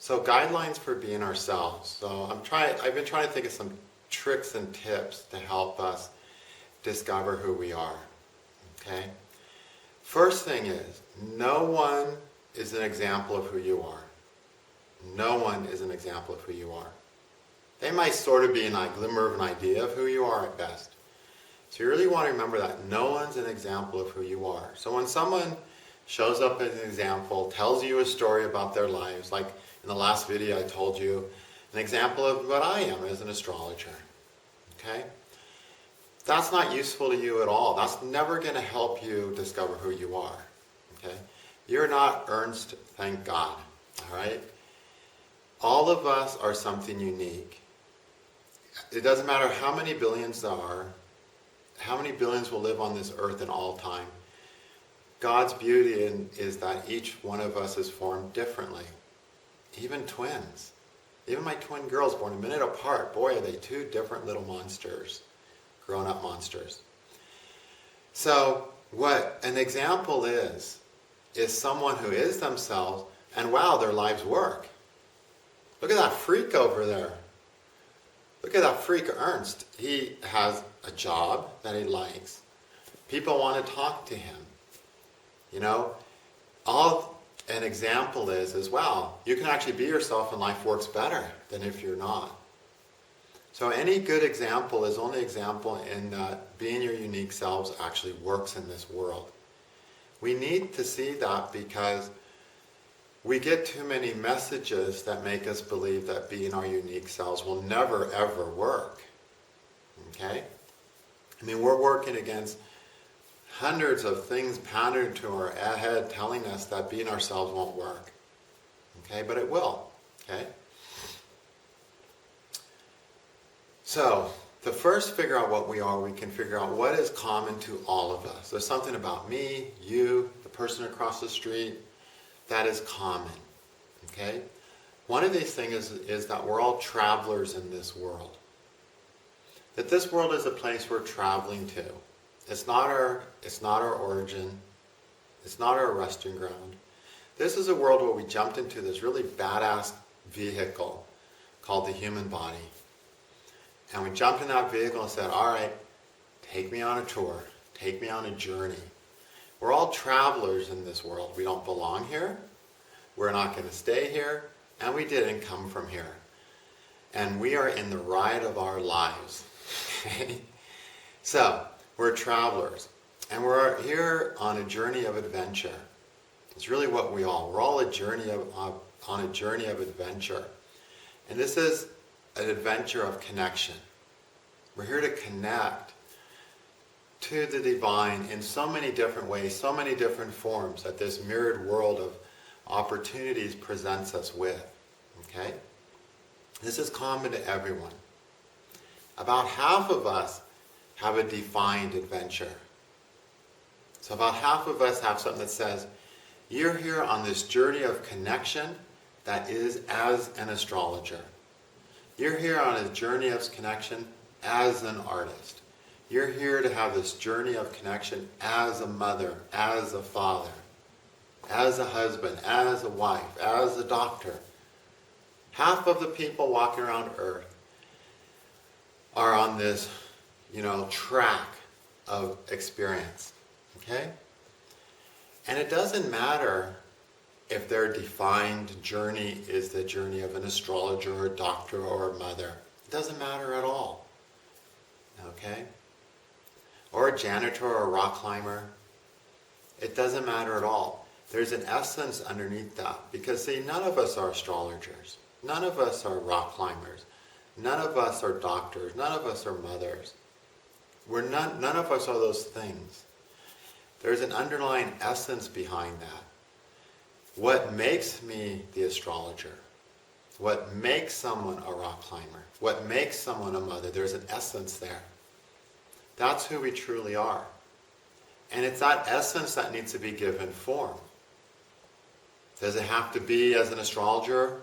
So guidelines for being ourselves. So I've been trying to think of some tricks and tips to help us discover who we are. Okay? First thing is, no one is an example of who you are. No one is an example of who you are. They might sort of be a glimmer of an idea of who you are at best. So you really want to remember that no one's an example of who you are. So when someone shows up as an example, tells you a story about their lives, like in the last video I told you an example of what I am as an astrologer. Okay? That's not useful to you at all. That's never going to help you discover who you are. Okay? You're not Ernst, thank God. All right? All of us are something unique. It doesn't matter how many billions there are, how many billions will live on this earth in all time. God's beauty is that each one of us is formed differently. Even twins. Even my twin girls born a minute apart, boy, are they two different little monsters. Grown-up monsters. So what an example is someone who is themselves, and wow, their lives work. Look at that freak over there. Look at that freak Ernst. He has a job that he likes. People want to talk to him. You know, all an example is wow, you can actually be yourself and life works better than if you're not. So any good example is only example in that being your unique selves actually works in this world. We need to see that because we get too many messages that make us believe that being our unique selves will never ever work. Okay? I mean, we're working against hundreds of things pounded into our head telling us that being ourselves won't work. Okay? But it will. Okay? So, to first figure out what we are, we can figure out what is common to all of us. There's something about me, you, the person across the street, that is common. Okay? One of these things is that we're all travelers in this world. That this world is a place we're traveling to. It's not our origin. It's not our resting ground. This is a world where we jumped into this really badass vehicle called the human body. And we jumped in that vehicle and said, all right, take me on a tour. Take me on a journey. We're all travelers in this world. We don't belong here. We're not going to stay here. And we didn't come from here. And we are in the ride of our lives. So, we're travelers. And we're here on a journey of adventure. It's really what we're all on a journey of adventure. And this is an adventure of connection. We're here to connect to the divine in so many different ways, so many different forms that this mirrored world of opportunities presents us with. Okay? This is common to everyone. About half of us have a defined adventure. So about half of us have something that says, you're here on this journey of connection that is as an astrologer. You're here on a journey of connection as an artist. You're here to have this journey of connection as a mother, as a father, as a husband, as a wife, as a doctor. Half of the people walking around Earth are on this, track of experience. Okay? And it doesn't matter if their defined journey is the journey of an astrologer or a doctor or a mother. It doesn't matter at all. Okay? Or a janitor or a rock climber. It doesn't matter at all. There's an essence underneath that. Because see, none of us are astrologers. None of us are rock climbers. None of us are doctors. None of us are mothers. None of us are those things. There's an underlying essence behind that. What makes me the astrologer? What makes someone a rock climber? What makes someone a mother? There's an essence there. That's who we truly are. And it's that essence that needs to be given form. Does it have to be as an astrologer?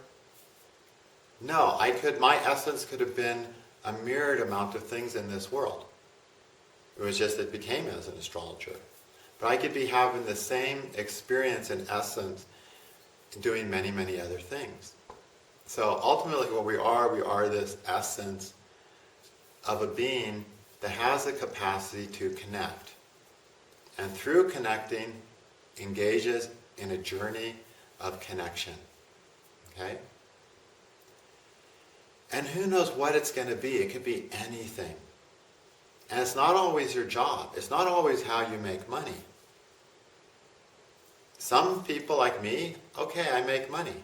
No, my essence could have been a myriad amount of things in this world. It was just it became as an astrologer. But I could be having the same experience in essence doing many, many other things. So ultimately what we are this essence of a being that has the capacity to connect. And through connecting, engages in a journey of connection. Okay? And who knows what it's going to be? It could be anything. And it's not always your job. It's not always how you make money. Some people like me, okay, I make money.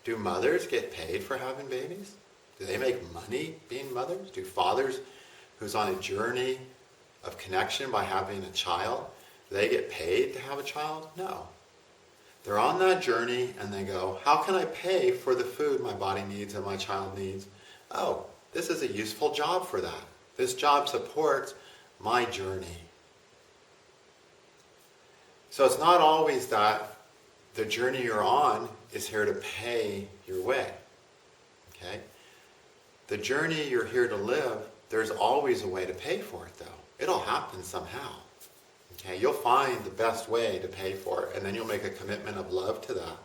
Do mothers get paid for having babies? Do they make money being mothers? Do fathers who's on a journey of connection by having a child, do they get paid to have a child? No. They're on that journey and they go, how can I pay for the food my body needs and my child needs? Oh, this is a useful job for that. This job supports my journey. So it's not always that the journey you're on is here to pay your way. Okay? The journey you're here to live, there's always a way to pay for it though. It'll happen somehow. Okay? You'll find the best way to pay for it, and then you'll make a commitment of love to that.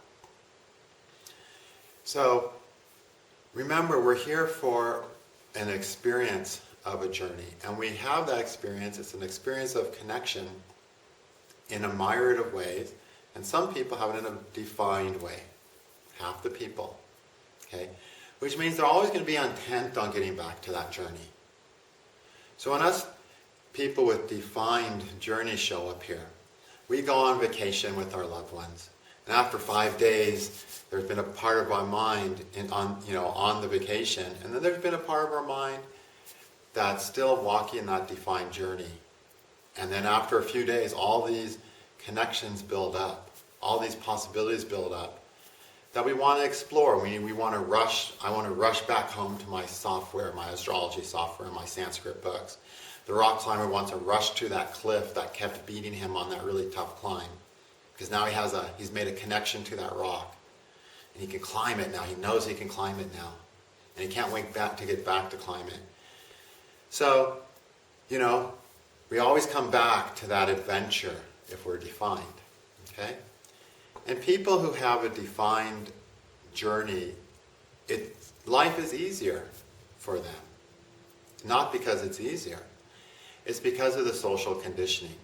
So remember, we're here for an experience of a journey, and we have that experience. It's an experience of connection in a myriad of ways, and some people have it in a defined way. Half the people. Okay? Which means they're always going to be intent on getting back to that journey. So when us people with defined journeys show up here, we go on vacation with our loved ones. And after 5 days, there's been a part of our mind on the vacation, and then there's been a part of our mind that's still walking that defined journey. And then after a few days, all these connections build up, all these possibilities build up that we want to explore. We want to rush. I want to rush back home to my software, my astrology software, my Sanskrit books. The rock climber wants to rush to that cliff that kept beating him on that really tough climb, because now he's made a connection to that rock, and he can climb it now. He knows he can climb it now, and he can't wait back to get back to climb it. So, we always come back to that adventure if we're defined. Okay? And people who have a defined journey, life is easier for them. Not because it's easier. It's because of the social conditioning.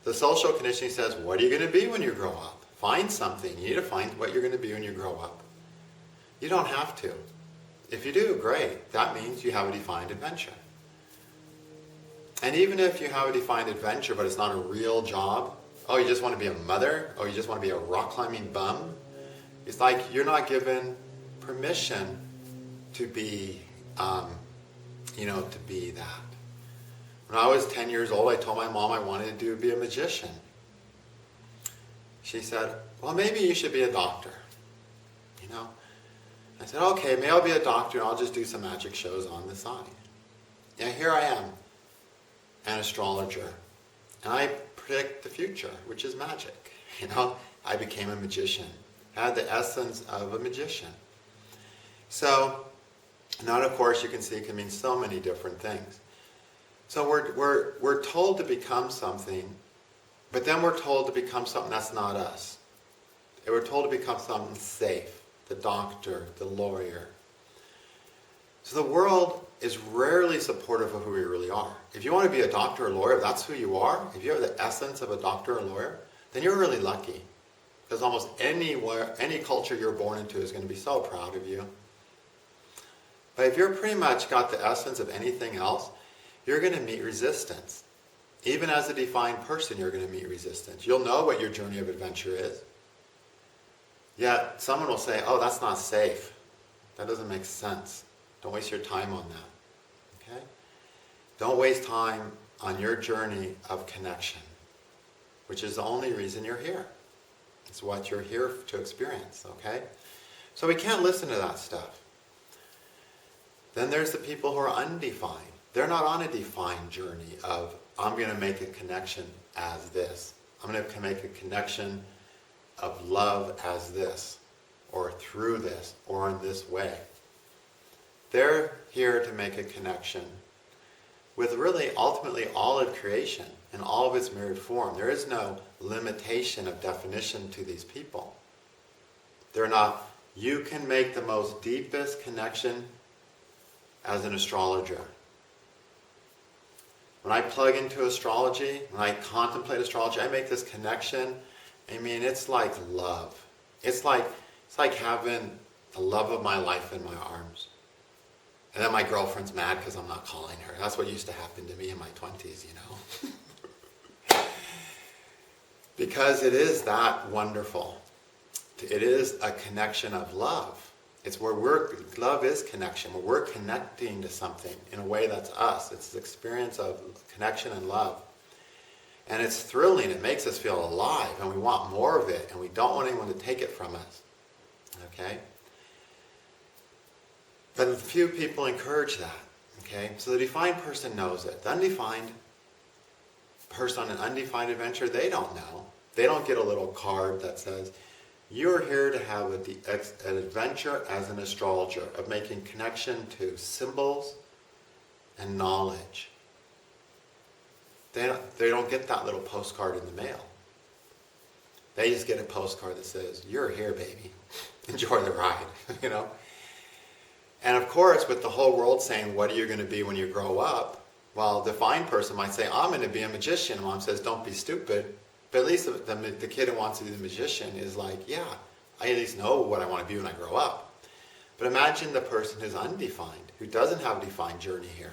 The social conditioning says, what are you going to be when you grow up? Find something. You need to find what you're going to be when you grow up. You don't have to. If you do, great. That means you have a defined adventure. And even if you have a defined adventure, but it's not a real job, oh, you just want to be a mother? Oh, you just want to be a rock climbing bum? It's like you're not given permission to be, to be that. When I was 10 years old, I told my mom I wanted to be a magician. She said, well, maybe you should be a doctor. I said, okay, maybe I'll be a doctor and I'll just do some magic shows on the side. And here I am, an astrologer. And I predict the future, which is magic. I became a magician. I had the essence of a magician. So, now of course you can see it can mean so many different things. So we're told to become something, but then we're told to become something that's not us. And we're told to become something safe, the doctor, the lawyer. So the world is rarely supportive of who we really are. If you want to be a doctor or lawyer, if that's who you are, if you have the essence of a doctor or lawyer, then you're really lucky. Because almost any culture you're born into is going to be so proud of you. But if you're pretty much got the essence of anything else, you're going to meet resistance. Even as a defined person, you're going to meet resistance. You'll know what your journey of adventure is. Yet someone will say, oh, that's not safe. That doesn't make sense. Don't waste your time on that. Okay? Don't waste time on your journey of connection, which is the only reason you're here. It's what you're here to experience. Okay? So we can't listen to that stuff. Then there's the people who are undefined. They're not on a defined journey of, I'm going to make a connection as this. I'm going to make a connection of love as this, or through this, or in this way. They're here to make a connection with really ultimately all of creation in all of its myriad form. There is no limitation of definition to these people. They're not You can make the most deepest connection as an astrologer. When I plug into astrology, when I contemplate astrology, I make this connection. I mean, it's like love. It's like having the love of my life in my arms. And then my girlfriend's mad because I'm not calling her. That's what used to happen to me in my 20s, you know. Because it is that wonderful. It is a connection of love. It's where love is connection, where we're connecting to something in a way that's us. It's the experience of connection and love. And it's thrilling, it makes us feel alive, and we want more of it, and we don't want anyone to take it from us. Okay? But few people encourage that. Okay? So the defined person knows it. The undefined person on an undefined adventure, they don't know. They don't get a little card that says, you're here to have an adventure as an astrologer of making connection to symbols and knowledge. They don't get that little postcard in the mail. They just get a postcard that says, you're here, baby. Enjoy the ride, you know. And of course, with the whole world saying, what are you going to be when you grow up? Well, the defined person might say, I'm going to be a magician. And Mom says, don't be stupid. But at least the kid who wants to be the magician is like, yeah, I at least know what I want to be when I grow up. But imagine the person who's undefined, who doesn't have a defined journey here,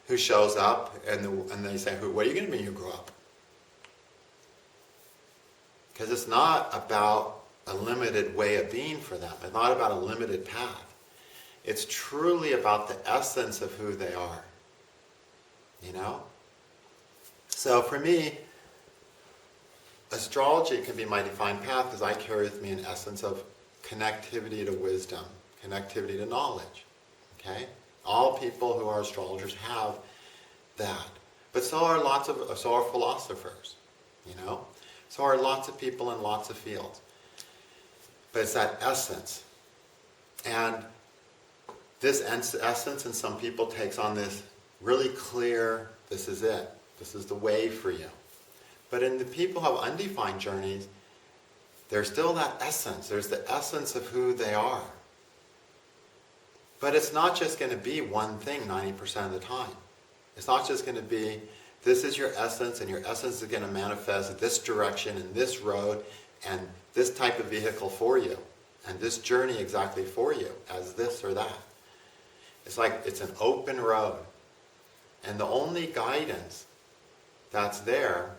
who shows up and they say, what are you going to be when you grow up? Because it's not about a limited way of being for them. It's not about a limited path. It's truly about the essence of who they are. You know? So for me, astrology can be my defined path because I carry with me an essence of connectivity to wisdom, connectivity to knowledge. Okay? All people who are astrologers have that. But so are philosophers, you know? So are lots of people in lots of fields. But it's that essence. And this essence in some people takes on this really clear, this is it. This is the way for you. But in the people who have undefined journeys, there's still that essence. There's the essence of who they are. But it's not just going to be one thing 90% of the time. It's not just going to be, this is your essence, and your essence is going to manifest this direction and this road and this type of vehicle for you, and this journey exactly for you as this or that. It's like it's an open road. And the only guidance that's there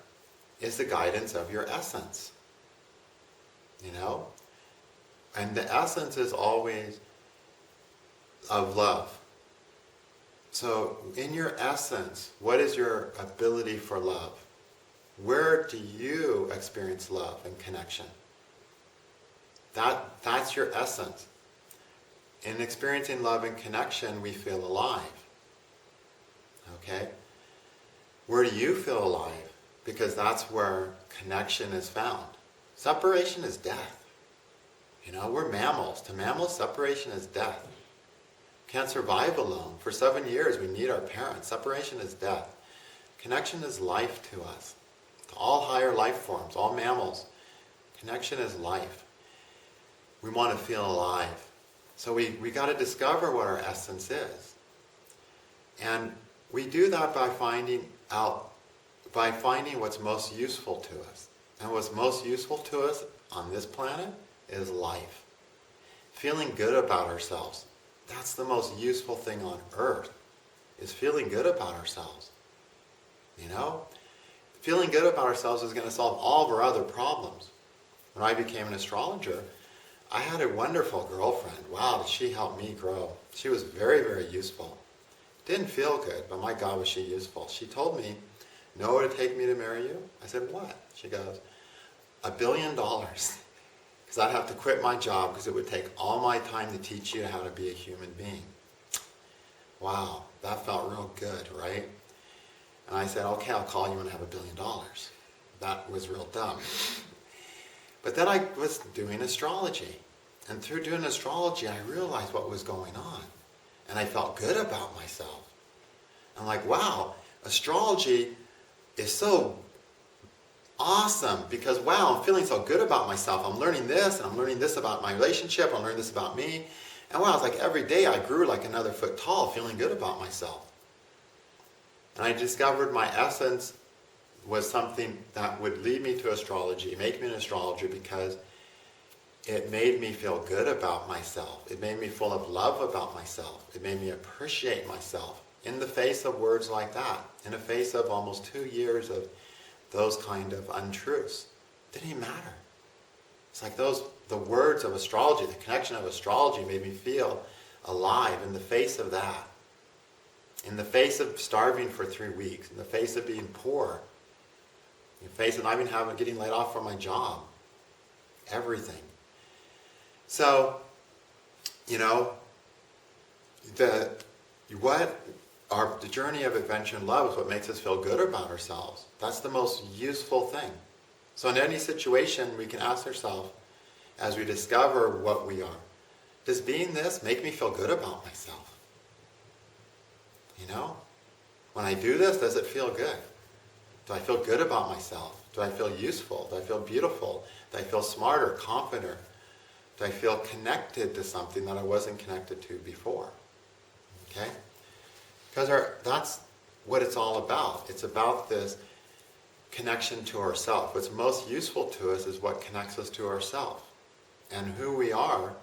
is the guidance of your essence. You know? And the essence is always of love. So in your essence, what is your ability for love? Where do you experience love and connection? That's your essence. In experiencing love and connection, we feel alive. Okay? Where do you feel alive? Because that's where connection is found. Separation is death. You know, we're mammals. To mammals, separation is death. Can't survive alone. For 7 years, we need our parents. Separation is death. Connection is life to us. To all higher life forms, all mammals, connection is life. We want to feel alive. So we got to discover what our essence is. And we do that by finding what's most useful to us. And what's most useful to us on this planet is life. Feeling good about ourselves. That's the most useful thing on earth, is feeling good about ourselves. You know? Feeling good about ourselves is going to solve all of our other problems. When I became an astrologer, I had a wonderful girlfriend. Wow, did she help me grow. She was very, very useful. Didn't feel good, but my God, was she useful. She told me, know what it would take me to marry you? I said, what? She goes, $1 billion. Because I'd have to quit my job because it would take all my time to teach you how to be a human being. Wow, that felt real good, right? And I said, okay, I'll call you when I have $1 billion. That was real dumb. But then I was doing astrology. And through doing astrology, I realized what was going on. And I felt good about myself. I'm like, wow, astrology is so awesome, because wow, I'm feeling so good about myself. I'm learning this, and I'm learning this about my relationship, I'm learning this about me. And wow, it's like every day I grew like another foot tall, feeling good about myself. And I discovered my essence was something that would lead me to astrology, make me an astrologer, because it made me feel good about myself. It made me full of love about myself. It made me appreciate myself in the face of words like that, in the face of almost 2 years of those kind of untruths. It didn't even matter. It's like the words of astrology, the connection of astrology made me feel alive in the face of that. In the face of starving for 3 weeks, in the face of being poor, in the face of not even getting laid off from my job. Everything. So, the journey of adventure and love is what makes us feel good about ourselves. That's the most useful thing. So in any situation, we can ask ourselves, as we discover what we are, does being this make me feel good about myself? When I do this, does it feel good? Do I feel good about myself? Do I feel useful? Do I feel beautiful? Do I feel smarter, confident? Do I feel connected to something that I wasn't connected to before? Okay? Because that's what it's all about. It's about this connection to ourself. What's most useful to us is what connects us to ourself. And who we are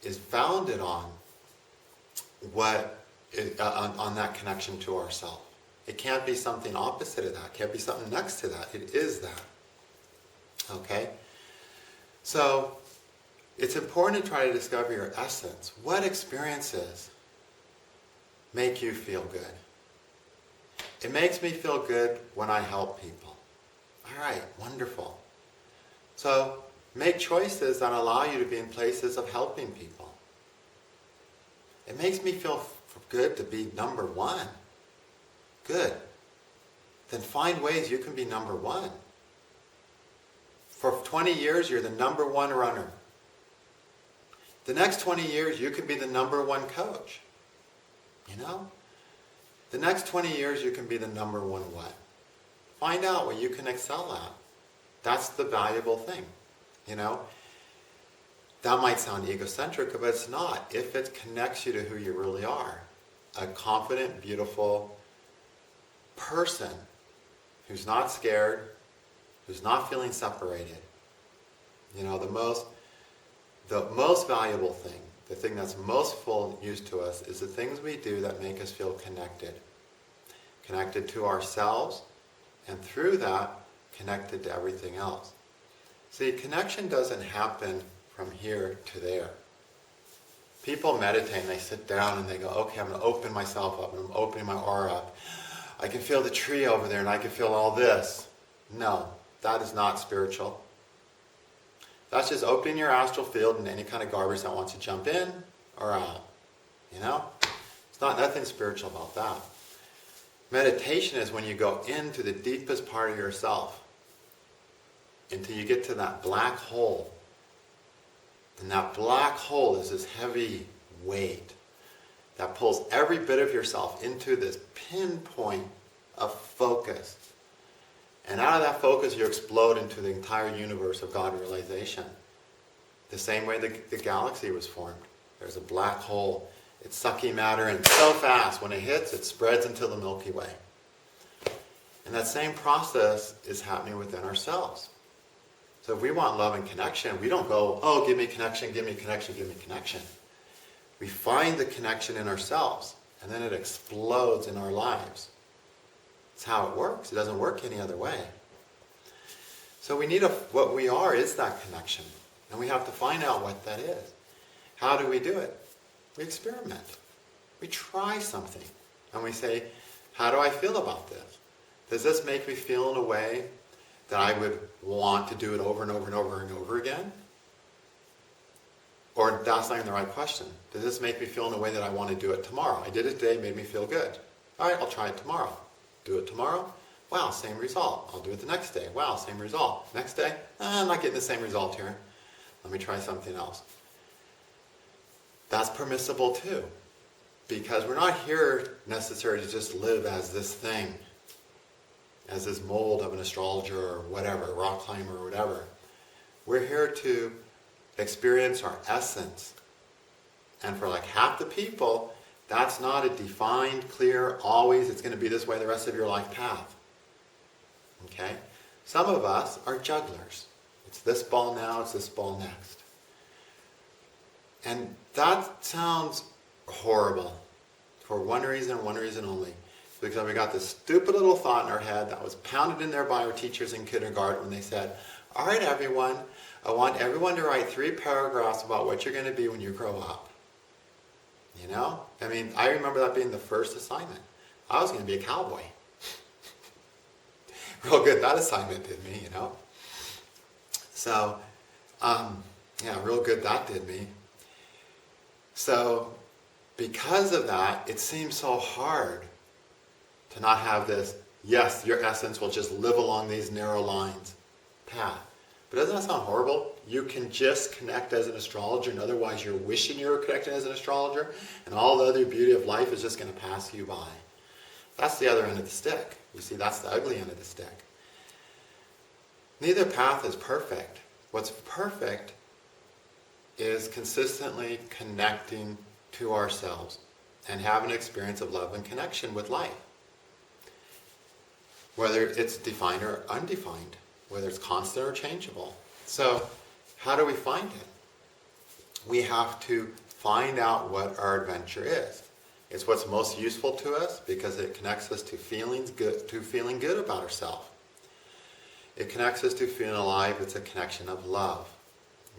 is founded on on that connection to ourself. It can't be something opposite of that. It can't be something next to that. It is that. Okay? So, it's important to try to discover your essence. What experiences make you feel good? It makes me feel good when I help people. All right, wonderful. So, make choices that allow you to be in places of helping people. It makes me feel good to be number one. Good. Then find ways you can be number one. For 20 years, you're the number one runner. The next 20 years, you could be the number one coach. The next 20 years, you can be the number one what? Find out what you can excel at. That's the valuable thing. That might sound egocentric, but it's not. If it connects you to who you really are. A confident, beautiful person who's not scared, who's not feeling separated. The most valuable thing, the thing that's most full use to us, is the things we do that make us feel connected. Connected to ourselves, and through that, connected to everything else. See, connection doesn't happen from here to there. People meditate and they sit down and they go, okay, I'm going to open myself up, and I'm opening my aura up. I can feel the tree over there and I can feel all this. No, that is not spiritual. That's just opening your astral field and any kind of garbage that wants to jump in or out. It's not nothing spiritual about that. Meditation is when you go into the deepest part of yourself until you get to that black hole. And that black hole is this heavy weight that pulls every bit of yourself into this pinpoint of focus. And out of that focus, you explode into the entire universe of God realization. The same way the galaxy was formed. There's a black hole. It's sucking matter, and so fast, when it hits, it spreads into the Milky Way. And that same process is happening within ourselves. So if we want love and connection, we don't go, oh, give me connection, give me connection, give me connection. We find the connection in ourselves, and then it explodes in our lives. That's how it works. It doesn't work any other way. So we need what we are is that connection. And we have to find out what that is. How do we do it? We experiment. We try something. And we say, how do I feel about this? Does this make me feel in a way that I would want to do it over and over and over and over again? Or that's not even the right question. Does this make me feel in a way that I want to do it tomorrow? I did it today, made me feel good. All right, I'll try it tomorrow. Do it tomorrow. Wow, same result. I'll do it the next day. Wow, same result. Next day, I'm not getting the same result here. Let me try something else. That's permissible too. Because we're not here necessarily to just live as this thing. as this mold of an astrologer or whatever, rock climber or whatever. We're here to experience our essence. And for like half the people, that's not a defined, clear, always, it's going to be this way the rest of your life path. Okay? Some of us are jugglers. It's this ball now, it's this ball next. And that sounds horrible for one reason only. Because we got this stupid little thought in our head that was pounded in there by our teachers in kindergarten when they said, all right, everyone, I want everyone to write 3 paragraphs about what you're going to be when you grow up. You know? I mean, I remember that being the first assignment. I was going to be a cowboy. Real good that assignment did me, you know? So, yeah, real good that did me. So, because of that, it seems so hard to not have this, yes, your essence will just live along these narrow lines path. But doesn't that sound horrible? You can just connect as an astrologer, and otherwise you're wishing you were connected as an astrologer, and all the other beauty of life is just going to pass you by. That's the other end of the stick. You see, that's the ugly end of the stick. Neither path is perfect. What's perfect is consistently connecting to ourselves and having an experience of love and connection with life. Whether it's defined or undefined, whether it's constant or changeable. So, how do we find it? We have to find out what our adventure is. It's what's most useful to us because it connects us to feeling good about ourselves. It connects us to feeling alive. It's a connection of love.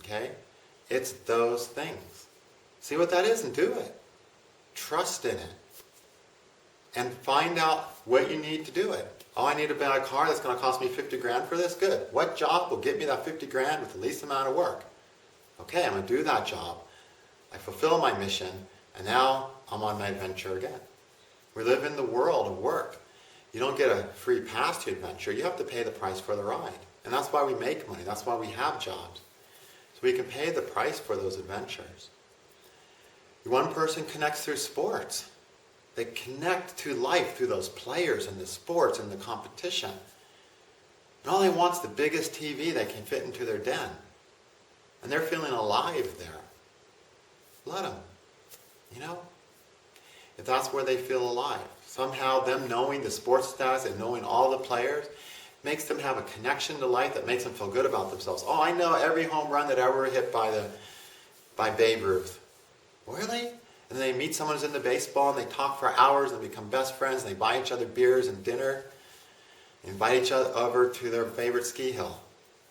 Okay? It's those things. See what that is and do it. Trust in it. And find out what you need to do it. Oh, I need to buy a car that's going to cost me 50 grand for this? Good. What job will get me that 50 grand with the least amount of work? Okay, I'm going to do that job. I fulfill my mission, and now I'm on my adventure again. We live in the world of work. You don't get a free pass to adventure. You have to pay the price for the ride. And that's why we make money. That's why we have jobs. So we can pay the price for those adventures. One person connects through sports. They connect to life through those players and the sports and the competition. And all they want is the biggest TV they can fit into their den. And they're feeling alive there. Let them. You know? If that's where they feel alive. Somehow them knowing the sports stats and knowing all the players makes them have a connection to life that makes them feel good about themselves. Oh, I know every home run that ever hit by Babe Ruth. Really? And then they meet someone who's into baseball and they talk for hours and become best friends and they buy each other beers and dinner. Invite each other over to their favorite ski hill.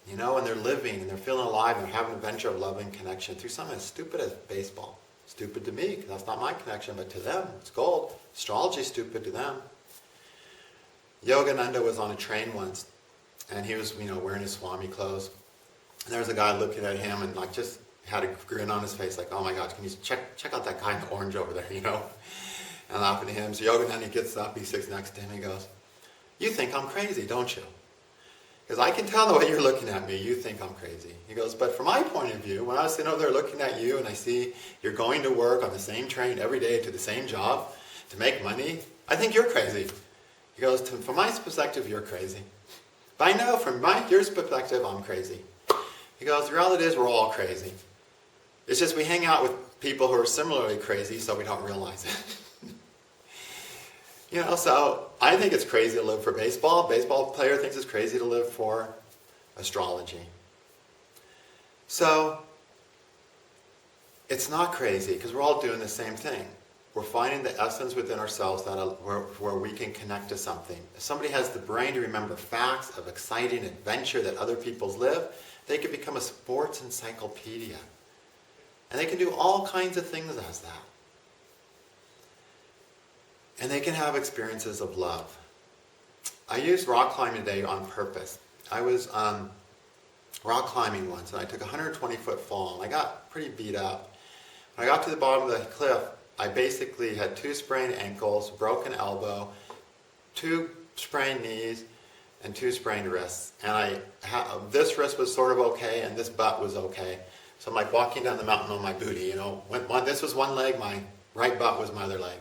You know, and they're living and they're feeling alive and they're having an adventure of love and connection through something as stupid as baseball. Stupid to me, because that's not my connection, but to them, it's gold. Astrology is stupid to them. Yogananda was on a train once and he was, wearing his Swami clothes. And there was a guy looking at him and just had a grin on his face, like, oh my God, can you check out that guy in the orange over there, and laughing at him. So Yogananda gets up, he sits next to him, he goes, you think I'm crazy, don't you? Because I can tell the way you're looking at me, you think I'm crazy. He goes, but from my point of view, when I was sitting over there looking at you and I see you're going to work on the same train every day to the same job to make money, I think you're crazy. He goes, from my perspective, you're crazy. But I know from your perspective, I'm crazy. He goes, the reality is we're all crazy. It's just we hang out with people who are similarly crazy so we don't realize it. So I think it's crazy to live for baseball. Baseball player thinks it's crazy to live for astrology. So it's not crazy because we're all doing the same thing. We're finding the essence within ourselves where we can connect to something. If somebody has the brain to remember facts of exciting adventure that other people live, they can become a sports encyclopedia. And they can do all kinds of things as that. And they can have experiences of love. I used rock climbing today on purpose. I was rock climbing once and I took a 120-foot fall and I got pretty beat up. When I got to the bottom of the cliff, I basically had 2 sprained ankles, broken elbow, 2 sprained knees, and 2 sprained wrists. And this wrist was sort of okay and this butt was okay. So I'm like walking down the mountain on my booty, this was one leg, my right butt was my other leg.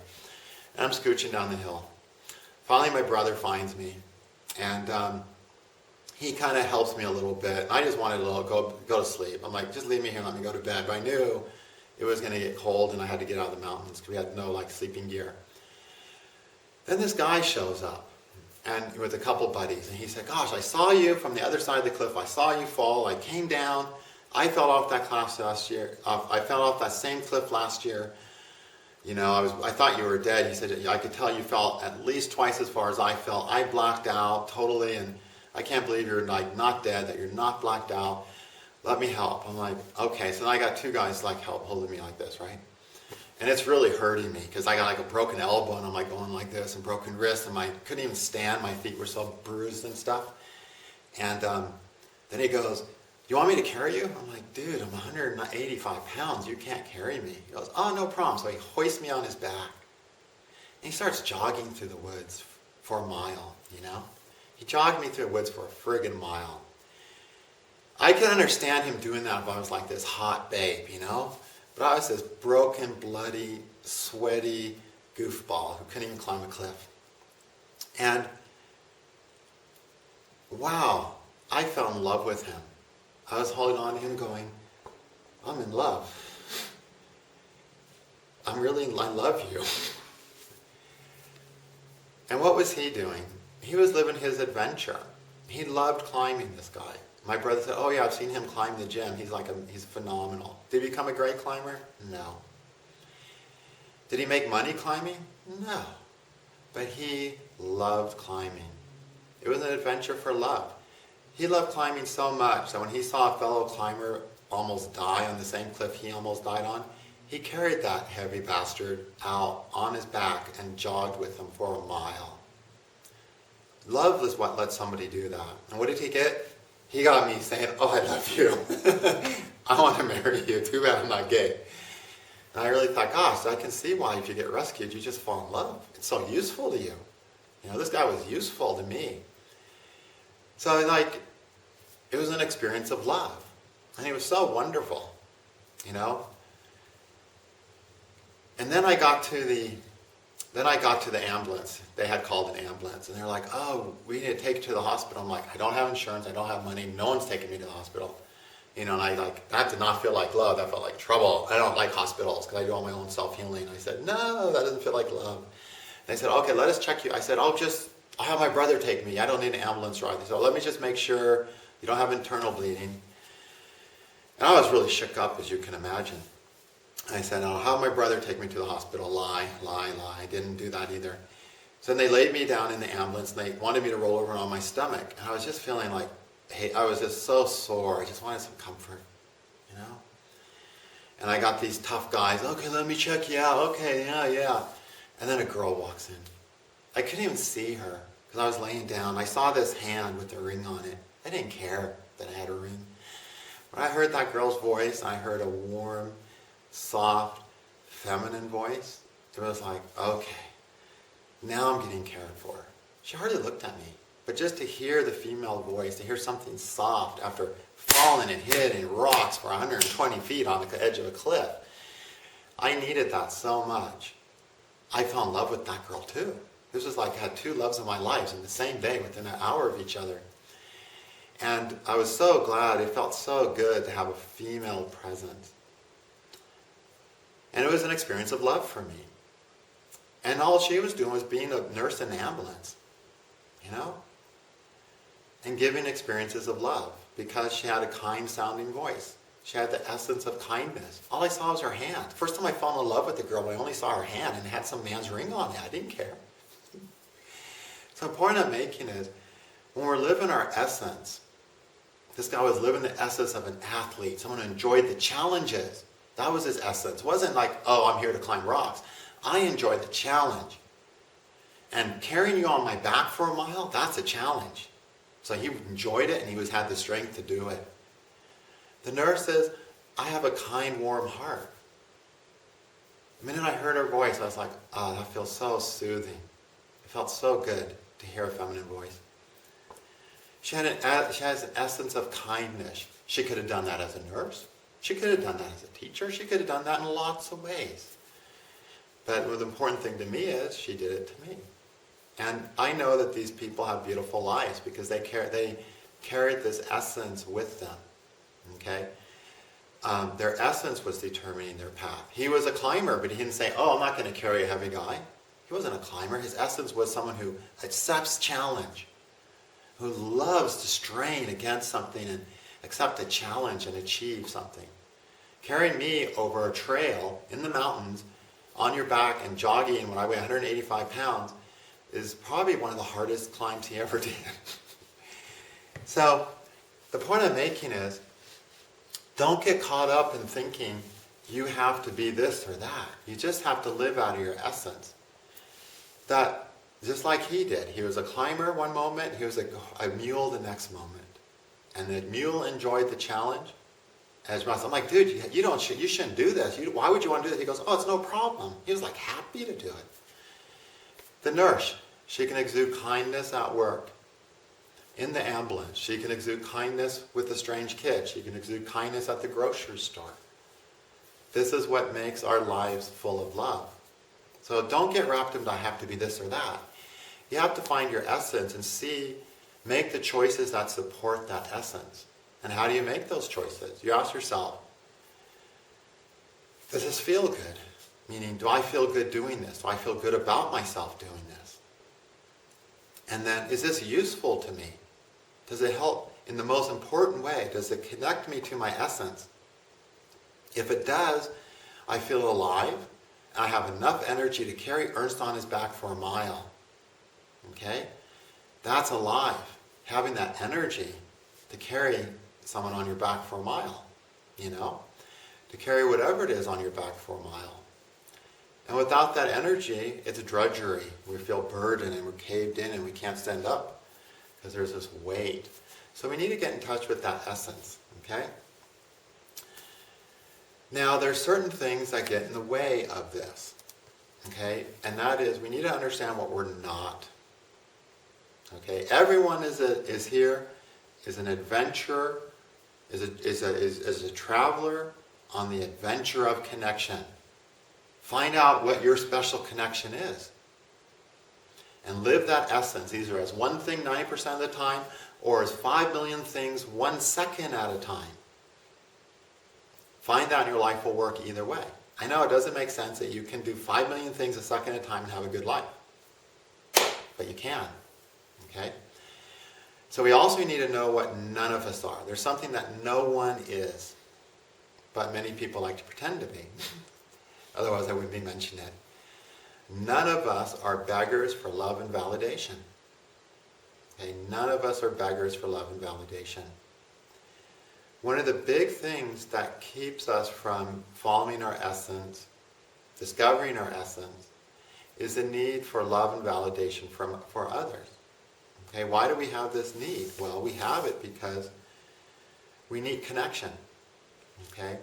And I'm scooching down the hill. Finally my brother finds me And he kind of helps me a little bit. I just wanted to go to sleep. I'm like, just leave me here and let me go to bed. But I knew it was going to get cold and I had to get out of the mountains because we had no sleeping gear. Then this guy shows up, and with a couple buddies, and he said, gosh, I saw you from the other side of the cliff. I saw you fall. I came down. I fell off that cliff last year. I fell off that same cliff last year. I thought you were dead. He said, I could tell you fell at least twice as far as I fell. I blacked out totally, and I can't believe you're not dead, that you're not blacked out. Let me help. I'm like, okay. So then I got two guys holding me like this, right? And it's really hurting me because I got a broken elbow and I'm going like this, and broken wrist, and I couldn't even stand. My feet were so bruised and stuff. And then he goes, you want me to carry you? I'm like, dude, I'm 185 pounds. You can't carry me. He goes, oh, no problem. So he hoists me on his back. And he starts jogging through the woods for a mile, He jogged me through the woods for a friggin' mile. I could understand him doing that if I was like this hot babe, But I was this broken, bloody, sweaty goofball who couldn't even climb a cliff. And wow, I fell in love with him. I was holding on to him going, I'm in love. I love you. And what was he doing? He was living his adventure. He loved climbing, this guy. My brother said, oh yeah, I've seen him climb the gym. He's phenomenal. Did he become a great climber? No. Did he make money climbing? No. But he loved climbing. It was an adventure for love. He loved climbing so much that when he saw a fellow climber almost die on the same cliff he almost died on, he carried that heavy bastard out on his back and jogged with him for a mile. Love is what lets somebody do that. And what did he get? He got me saying, oh, I love you. I want to marry you. Too bad I'm not gay. And I really thought, gosh, I can see why if you get rescued, you just fall in love. It's so useful to you. This guy was useful to me. So it was an experience of love. And it was so wonderful, And then I got to the ambulance. They had called an ambulance. And they're like, oh, we need to take you to the hospital. I'm like, I don't have insurance. I don't have money. No one's taking me to the hospital. And that did not feel like love. That felt like trouble. I don't like hospitals because I do all my own self-healing. I said, no, that doesn't feel like love. And they said, okay, let us check you. I said, I'll have my brother take me. I don't need an ambulance ride. They said, let me just make sure you don't have internal bleeding. And I was really shook up, as you can imagine. I said, I'll have my brother take me to the hospital. Lie. I didn't do that either. So then they laid me down in the ambulance, and they wanted me to roll over on my stomach. And I was just feeling like, hey, I was just so sore. I just wanted some comfort, And I got these tough guys. Okay, let me check you out. Okay, yeah. And then a girl walks in. I couldn't even see her because I was laying down. I saw this hand with a ring on it. I didn't care that I had a ring. When I heard that girl's voice, I heard a warm, soft, feminine voice. It was like, okay, now I'm getting cared for. She hardly looked at me. But just to hear the female voice, to hear something soft after falling and hitting rocks for 120 feet on the edge of a cliff, I needed that so much. I fell in love with that girl too. This was like I had two loves of my life in the same day within an hour of each other. And I was so glad. It felt so good to have a female presence. And it was an experience of love for me. And all she was doing was being a nurse in an ambulance, and giving experiences of love because she had a kind-sounding voice. She had the essence of kindness. All I saw was her hand. First time I fell in love with the girl, I only saw her hand and it had some man's ring on it. I didn't care. So the point I'm making is, when we're living our essence, this guy was living the essence of an athlete, someone who enjoyed the challenges. That was his essence. It wasn't like, oh, I'm here to climb rocks. I enjoyed the challenge. And carrying you on my back for a mile, that's a challenge. So he enjoyed it and he had the strength to do it. The nurse says, I have a kind, warm heart. The minute I heard her voice, I was like, oh, that feels so soothing. It felt so good to hear a feminine voice. She has an essence of kindness. She could have done that as a nurse. She could have done that as a teacher. She could have done that in lots of ways. But the important thing to me is she did it to me. And I know that these people have beautiful lives because they carried this essence with them. Okay? Their essence was determining their path. He was a climber, but he didn't say, oh, I'm not going to carry a heavy guy. He wasn't a climber. His essence was someone who accepts challenge, who loves to strain against something and accept a challenge and achieve something. Carrying me over a trail in the mountains on your back and jogging when I weigh 185 pounds is probably one of the hardest climbs he ever did. So the point I'm making is, don't get caught up in thinking you have to be this or that. You just have to live out of your essence. That, just like he did. He was a climber one moment, he was a mule the next moment. And the mule enjoyed the challenge. As I'm like, dude, you shouldn't do this. Why would you want to do this? He goes, oh, it's no problem. He was like happy to do it. The nurse, she can exude kindness at work. In the ambulance, she can exude kindness with a strange kid. She can exude kindness at the grocery store. This is what makes our lives full of love. So don't get wrapped into I have to be this or that. You have to find your essence and make the choices that support that essence. And how do you make those choices? You ask yourself, does this feel good? Meaning, do I feel good doing this? Do I feel good about myself doing this? And then, is this useful to me? Does it help in the most important way? Does it connect me to my essence? If it does, I feel alive, and I have enough energy to carry Ernst on his back for a mile. Okay? That's alive. Having that energy to carry someone on your back for a mile. To carry whatever it is on your back for a mile. And without that energy, it's drudgery. We feel burdened and we're caved in and we can't stand up because there's this weight. So we need to get in touch with that essence, okay? Now, there's certain things that get in the way of this, okay? And that is, we need to understand what we're not. Okay? Everyone is here, is an adventurer, is a traveler on the adventure of connection. Find out what your special connection is. And live that essence, either as one thing 90% of the time, or as 5 million things 1 second at a time. Find out, and your life will work either way. I know it doesn't make sense that you can do 5 million things a second at a time and have a good life. But you can. Okay? So we also need to know what none of us are. There's something that no one is, but many people like to pretend to be. Otherwise I wouldn't be mentioning it. None of us are beggars for love and validation. Okay? None of us are beggars for love and validation. One of the big things that keeps us from following our essence, discovering our essence, is the need for love and validation for others. Okay, why do we have this need? Well, we have it because we need connection. Okay?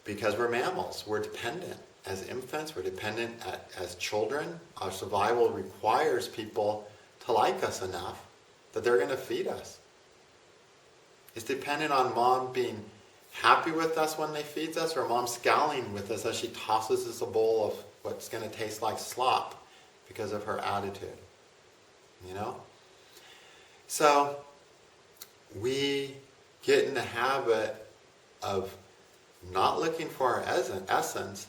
Because we're mammals. We're dependent. As infants, we're dependent as children. Our survival requires people to like us enough that they're going to feed us. It's dependent on mom being happy with us when they feed us, or mom scowling with us as she tosses us a bowl of what's going to taste like slop because of her attitude. So we get in the habit of not looking for our essence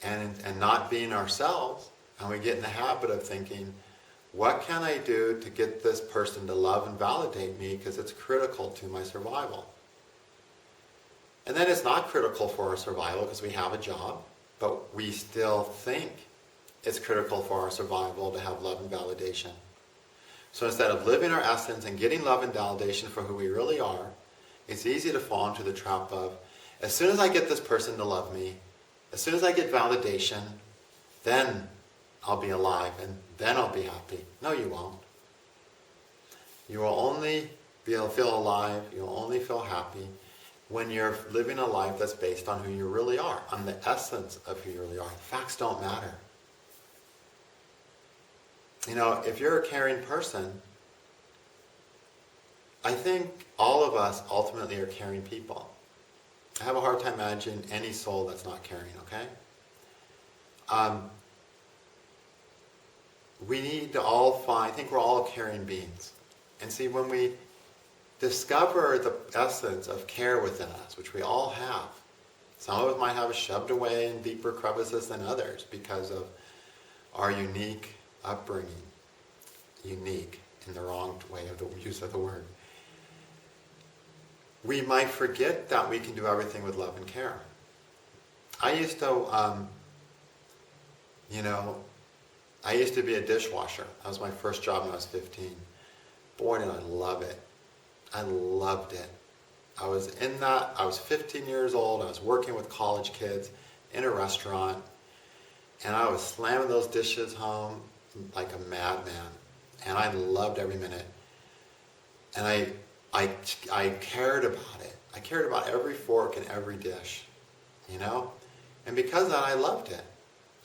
and not being ourselves, and we get in the habit of thinking, what can I do to get this person to love and validate me because it's critical to my survival? And then it's not critical for our survival because we have a job, but we still think it's critical for our survival to have love and validation. So instead of living our essence and getting love and validation for who we really are, it's easy to fall into the trap of, as soon as I get this person to love me, as soon as I get validation, then I'll be alive and then I'll be happy. No, you won't. You will only feel alive, you'll only feel happy when you're living a life that's based on who you really are, on the essence of who you really are. Facts don't matter. If you're a caring person, I think all of us ultimately are caring people. I have a hard time imagining any soul that's not caring, okay? we need to all find, I think we're all caring beings. And see, when we discover the essence of care within us, which we all have, some of us might have it shoved away in deeper crevices than others because of our unique upbringing. Unique in the wrong way of the use of the word. We might forget that we can do everything with love and care. I used to, I used to be a dishwasher. That was my first job when I was 15. Boy, did I love it. I loved it. I was in that, I was 15 years old, I was working with college kids in a restaurant, and I was slamming those dishes home like a madman. And I loved every minute. And I cared about it. I cared about every fork and every dish, And because of that, I loved it.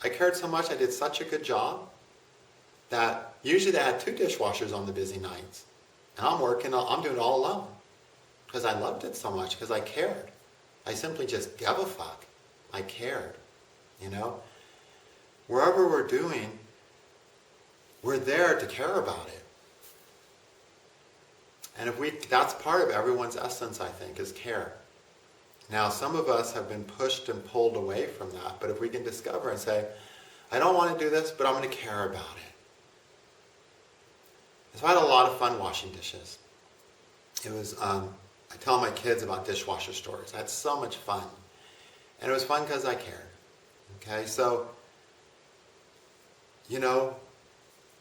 I cared so much, I did such a good job that usually they had 2 dishwashers on the busy nights. And I'm doing it all alone. Because I loved it so much, because I cared. I simply just gave a fuck. I cared, Wherever we're doing, we're there to care about it. And that's part of everyone's essence, I think, is care. Now, some of us have been pushed and pulled away from that, but if we can discover and say, I don't want to do this, but I'm going to care about it. So I had a lot of fun washing dishes. It was, I tell my kids about dishwasher stories. I had so much fun. And it was fun because I cared. Okay, so,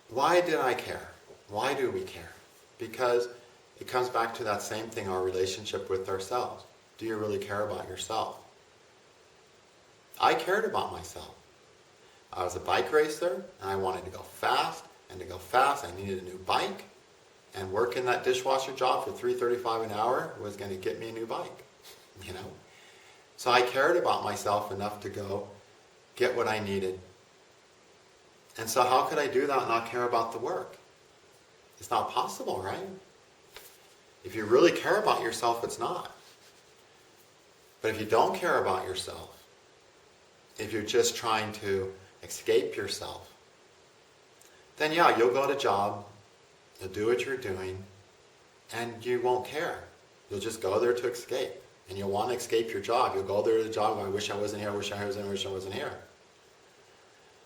why did I care? Why do we care? Because it comes back to that same thing, our relationship with ourselves. Do you really care about yourself? I cared about myself. I was a bike racer, and I wanted to go fast, and to go fast, I needed a new bike, and working that dishwasher job for $3.35 an hour was going to get me a new bike, So I cared about myself enough to go get what I needed. And so how could I do that and not care about the work? It's not possible, right? If you really care about yourself, it's not. But if you don't care about yourself, if you're just trying to escape yourself, then yeah, you'll go to job, you'll do what you're doing, and you won't care. You'll just go there to escape. And you'll want to escape your job. You'll go there to the job, I wish I wasn't here, I wish I wasn't here.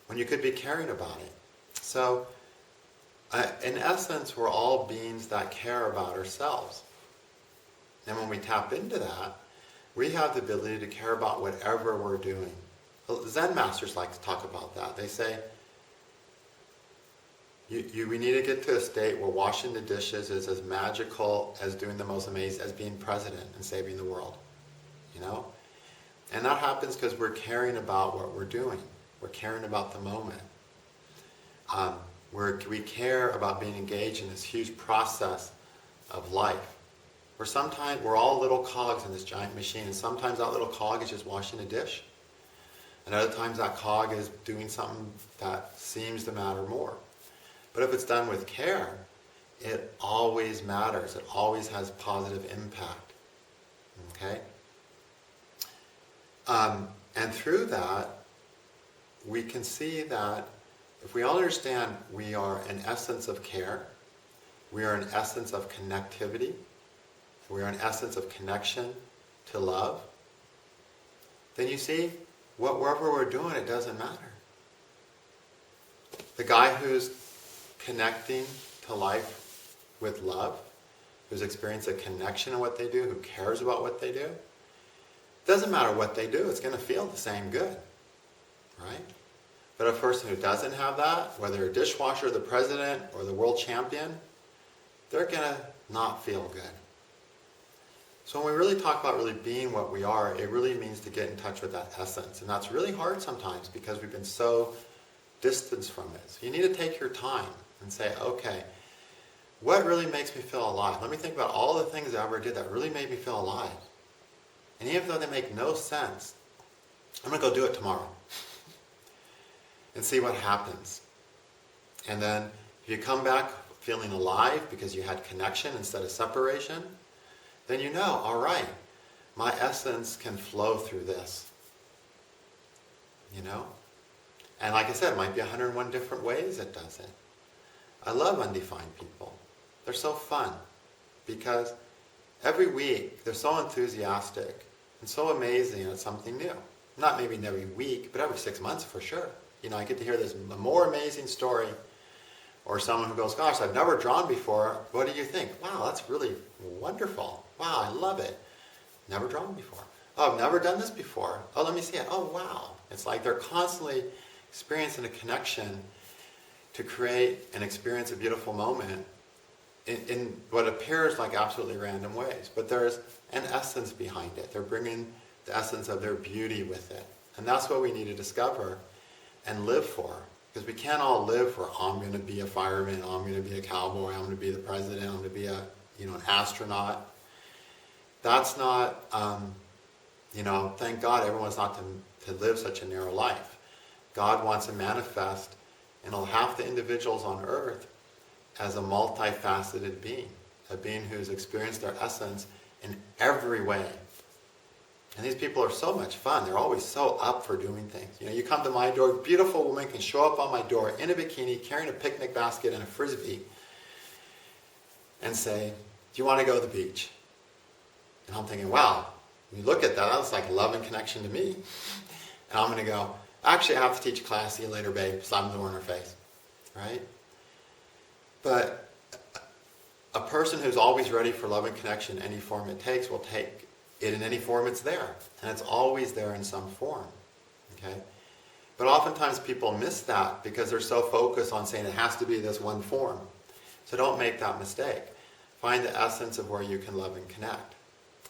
When you could be caring about it. So, in essence, we're all beings that care about ourselves. And when we tap into that, we have the ability to care about whatever we're doing. Zen masters like to talk about that. They say, we need to get to a state where washing the dishes is as magical as doing the most amazing, as being president and saving the world. And that happens because we're caring about what we're doing. We're caring about the moment. We care about being engaged in this huge process of life. Where sometimes we're all little cogs in this giant machine, and sometimes that little cog is just washing a dish. And other times that cog is doing something that seems to matter more. But if it's done with care, it always matters. It always has positive impact. Okay? And through that, we can see that if we all understand we are an essence of care, we are an essence of connectivity, we are an essence of connection to love, then you see, wherever we're doing, it doesn't matter. The guy who's connecting to life with love, who's experienced a connection in what they do, who cares about what they do, doesn't matter what they do, it's going to feel the same good, right? But a person who doesn't have that, whether a dishwasher, the president, or the world champion, they're going to not feel good. So when we really talk about really being what we are, it really means to get in touch with that essence. And that's really hard sometimes because we've been so distanced from it. So you need to take your time and say, okay, what really makes me feel alive? Let me think about all the things I ever did that really made me feel alive. And even though they make no sense, I'm going to go do it tomorrow and see what happens. And then if you come back feeling alive because you had connection instead of separation, then you know, all right, my essence can flow through this. And like I said, it might be 101 different ways it does it. I love undefined people. They're so fun because every week they're so enthusiastic and so amazing at something new. Not maybe every week, but every 6 months for sure. I get to hear this more amazing story, or someone who goes, gosh, I've never drawn before. What do you think? Wow, that's really wonderful. Wow, I love it. Never drawn before. Oh, I've never done this before. Oh, let me see it. Oh, wow. It's like they're constantly experiencing a connection to create and experience a beautiful moment in what appears like absolutely random ways. But there's an essence behind it. They're bringing the essence of their beauty with it. And that's what we need to discover and live for. Because we can't all live for, oh, I'm going to be a fireman, oh, I'm going to be a cowboy, I'm going to be the president, I'm going to be an astronaut. That's not, thank God everyone's not to live such a narrow life. God wants to manifest in half the individuals on earth as a multifaceted being, a being who's experienced their essence in every way. And these people are so much fun. They're always so up for doing things. You come to my door, a beautiful woman can show up on my door in a bikini, carrying a picnic basket and a frisbee, and say, do you want to go to the beach? And I'm thinking, wow, when you look at that, that's like love and connection to me. And I'm going to go, actually, I have to teach a class. See you later, babe. Slam the door in her face. Right? But a person who's always ready for love and connection in any form it takes will take it in any form it's there. And it's always there in some form. Okay? But oftentimes people miss that because they're so focused on saying it has to be this one form. So don't make that mistake. Find the essence of where you can love and connect.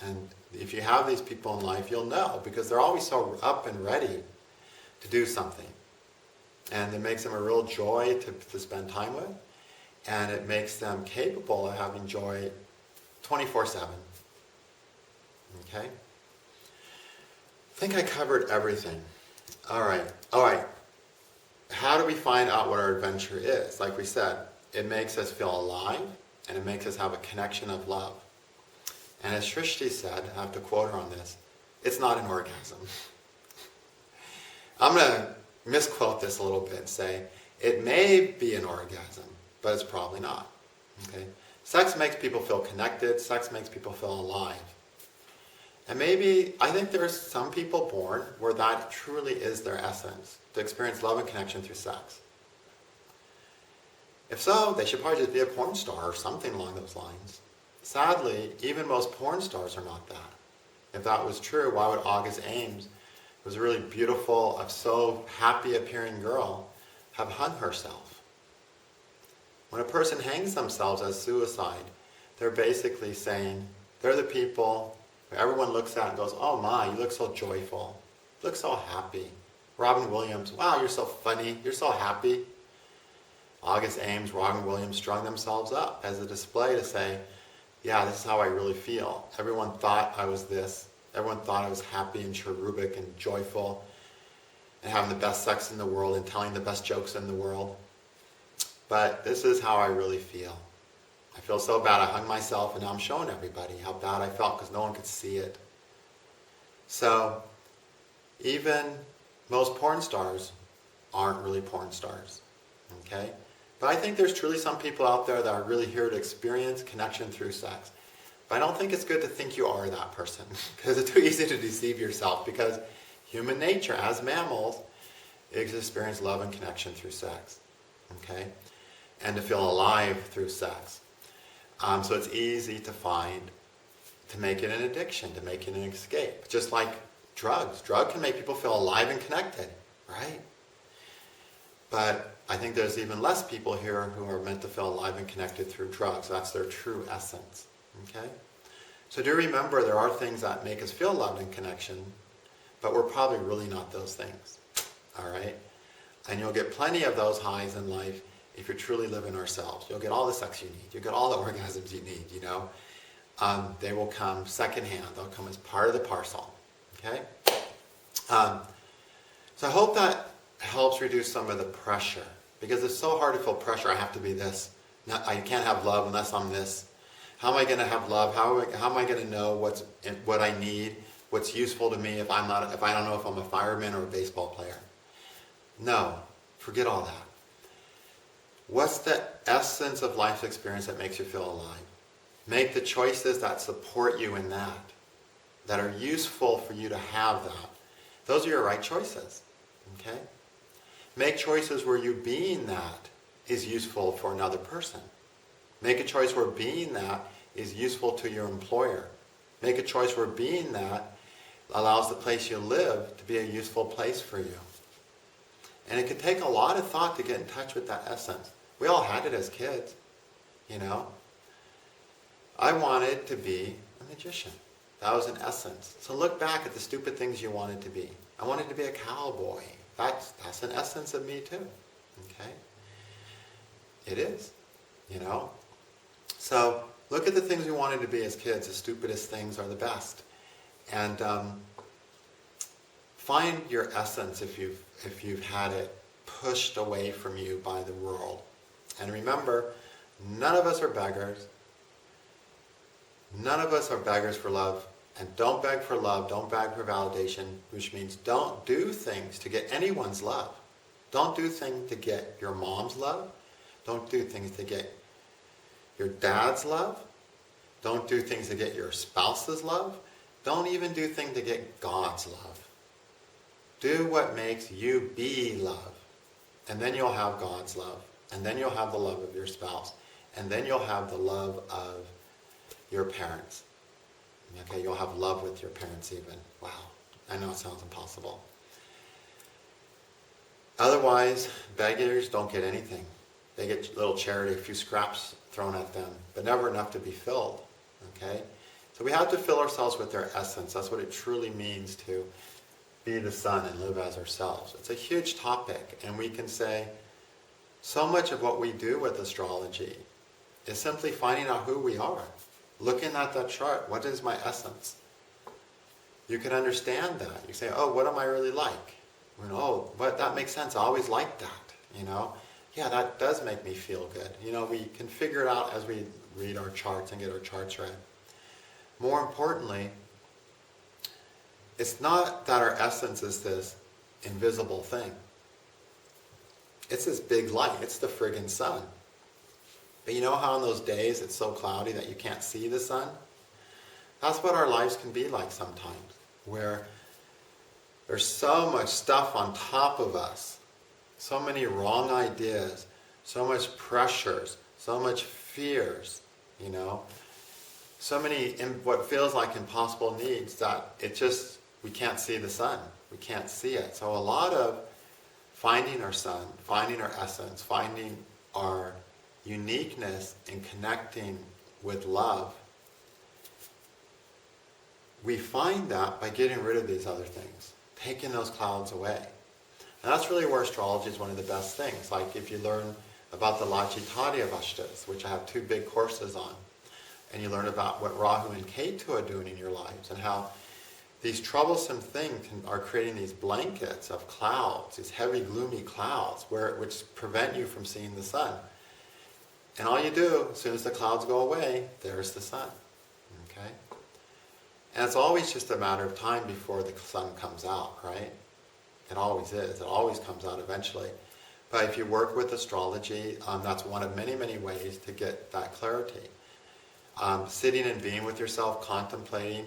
And if you have these people in life, you'll know because they're always so up and ready to do something. And it makes them a real joy to spend time with. And it makes them capable of having joy 24/7. Okay? I think I covered everything. All right. How do we find out what our adventure is? Like we said, it makes us feel alive, and it makes us have a connection of love. And as Srishti said, I have to quote her on this, it's not an orgasm. I'm going to misquote this a little bit and say, it may be an orgasm, but it's probably not. Okay? Sex makes people feel connected. Sex makes people feel alive. And maybe, I think there's some people born where that truly is their essence, to experience love and connection through sex. If so, they should probably just be a porn star or something along those lines. Sadly, even most porn stars are not that. If that was true, why would August Ames, who was a really beautiful, so happy appearing girl, have hung herself? When a person hangs themselves as suicide, they're basically saying, they're the people who everyone looks at and goes, oh my, you look so joyful. You look so happy. Robin Williams, wow, you're so funny. You're so happy. August Ames, Robin Williams strung themselves up as a display to say, yeah, this is how I really feel. Everyone thought I was this. Everyone thought I was happy and cherubic and joyful and having the best sex in the world and telling the best jokes in the world. But this is how I really feel. I feel so bad I hung myself, and now I'm showing everybody how bad I felt because no one could see it. So even most porn stars aren't really porn stars. Okay? But I think there's truly some people out there that are really here to experience connection through sex. But I don't think it's good to think you are that person because it's too easy to deceive yourself because human nature as mammals is to experience love and connection through sex. Okay? And to feel alive through sex. So it's easy to make it an addiction, to make it an escape. Just like drugs. Drug can make people feel alive and connected, right? But I think there's even less people here who are meant to feel alive and connected through drugs. That's their true essence, okay? So do remember there are things that make us feel love and connection, but we're probably really not those things, all right? And you'll get plenty of those highs in life if you're truly living ourselves. You'll get all the sex you need. You'll get all the orgasms you need, They will come secondhand. They'll come as part of the parcel, okay? So I hope that helps reduce some of the pressure because it's so hard to feel pressure. I have to be this. I can't have love unless I'm this. How am I going to have love? How am I going to know what I need? What's useful to me if I don't know if I'm a fireman or a baseball player? No, forget all that. What's the essence of life experience that makes you feel alive? Make the choices that support you in that are useful for you to have that. Those are your right choices. Okay? Make choices where you being that is useful for another person. Make a choice where being that is useful to your employer. Make a choice where being that allows the place you live to be a useful place for you. And it can take a lot of thought to get in touch with that essence. We all had it as kids, you know. I wanted to be a magician. That was an essence. So look back at the stupid things you wanted to be. I wanted to be a cowboy. That's an essence of me too. Okay? It is, you know. So look at the things we wanted to be as kids. The stupidest things are the best. And find your essence if you've had it pushed away from you by the world. And remember, none of us are beggars. None of us are beggars for love. And don't beg for love, don't beg for validation, which means don't do things to get anyone's love. Don't do things to get your mom's love. Don't do things to get your dad's love. Don't do things to get your spouse's love. Don't even do things to get God's love. Do what makes you be love. And then you'll have God's love. And then you'll have the love of your spouse. And then you'll have the love of your parents. Okay, you'll have love with your parents even. Wow, I know it sounds impossible. Otherwise, beggars don't get anything. They get little charity, a few scraps thrown at them, but never enough to be filled. Okay? So we have to fill ourselves with their essence. That's what it truly means to be the sun and live as ourselves. It's a huge topic, and we can say so much of what we do with astrology is simply finding out who we are. Looking at that chart, what is my essence? You can understand that. You say, oh, what am I really like? Oh, but that makes sense. I always liked that, you know. Yeah, that does make me feel good. You know, we can figure it out as we read our charts and get our charts read. More importantly, it's not that our essence is this invisible thing. It's this big light. It's the friggin' sun. But you know how on those days it's so cloudy that you can't see the sun? That's what our lives can be like sometimes, where there's so much stuff on top of us, so many wrong ideas, so much pressures, so much fears, you know, so many what feels like impossible needs that we can't see the sun. We can't see it. So a lot of finding our sun, finding our essence, finding our uniqueness and connecting with love, we find that by getting rid of these other things, taking those clouds away. And that's really where astrology is one of the best things. Like if you learn about the Lajitadi Avashtas, which I have 2 big courses on, and you learn about what Rahu and Ketu are doing in your lives, and how these troublesome things are creating these blankets of clouds, these heavy, gloomy clouds, which prevent you from seeing the sun. And all you do, as soon as the clouds go away, there's the sun. Okay? And it's always just a matter of time before the sun comes out, right? It always is. It always comes out eventually. But if you work with astrology, that's one of many, many ways to get that clarity. Sitting and being with yourself, contemplating,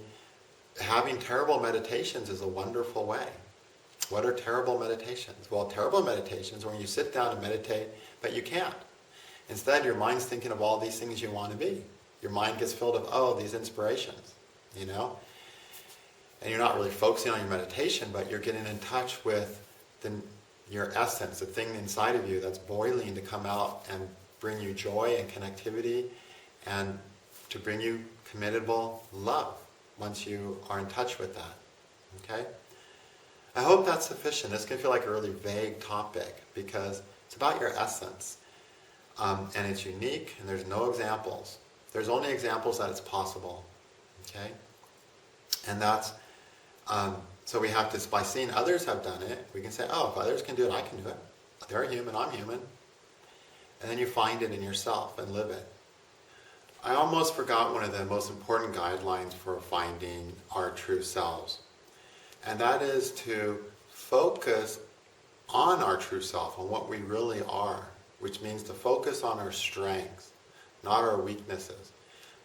having terrible meditations is a wonderful way. What are terrible meditations? Well, terrible meditations are when you sit down and meditate, but you can't. Instead, your mind's thinking of all these things you want to be. Your mind gets filled with, these inspirations, you know? And you're not really focusing on your meditation, but you're getting in touch with your essence, the thing inside of you that's boiling to come out and bring you joy and connectivity and to bring you committable love once you are in touch with that. Okay? I hope that's sufficient. This can feel like a really vague topic because it's about your essence. And it's unique, and there's no examples. There's only examples that it's possible. Okay? And that's, so we have to, by seeing others have done it, we can say, if others can do it, I can do it. They're human, I'm human. And then you find it in yourself and live it. I almost forgot one of the most important guidelines for finding our true selves. And that is to focus on our true self, on what we really are, which means to focus on our strengths, not our weaknesses.